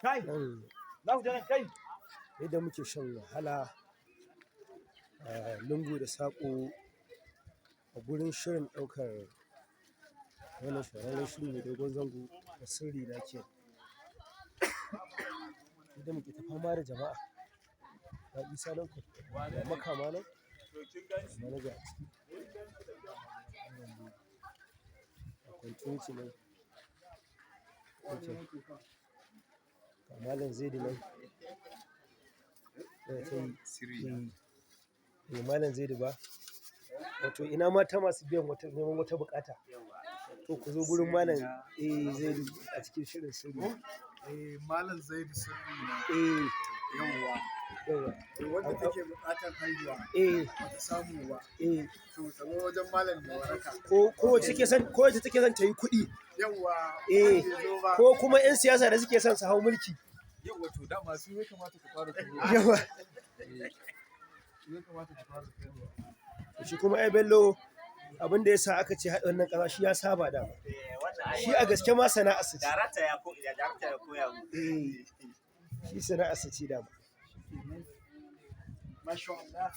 Kai, za ku jana kai. Yadda muke shan wahala a lungu da saƙo a gurin shirin ɗaukar wannan shahararren shiri mai dogon zango da sirri na ke. Yadda muke ta fama da jama'a. Ga Isa nan da makama nan, manaja a ciki. Kwantunci nan. Malam Zaidu nan. Malam Zaidu ba. Wato ina mata masu biyan neman wata buƙata. To ku zo gurin Malam Zaidu a cikin shirin sirri. Malam Zaidu sirri na. Yawwa. Wanda take buƙatar haihuwa. Bata samu ba. To tsamo wajen Malam da waraka. Ko wacce take son ta yi kuɗi. Yawwa. Ko kuma 'yan siyasa da suke son su hau mulki. Yawwa to da masu ya kamata ku fara turo. Yawwa. Ya kamata ku fara turo. Shi kuma ai Bello abin da yasa aka ce haɗa wannan ƙasa shi ya saba da. Shi a gaske ma sana'ar sa ce. Darata ya koya mu. Shi sana'ar sa ce da. Masha Allah.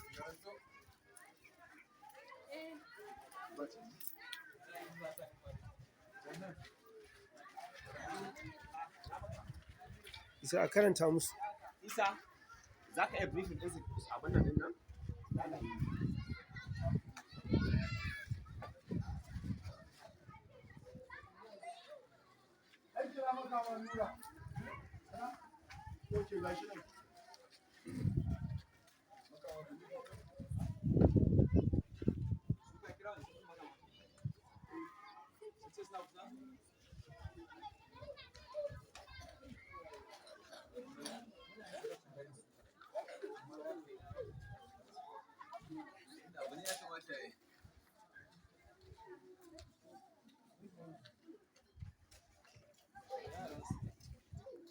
Isa a karanta musu. Isa, za ka iya briefing ɗin abin nan ɗin nan?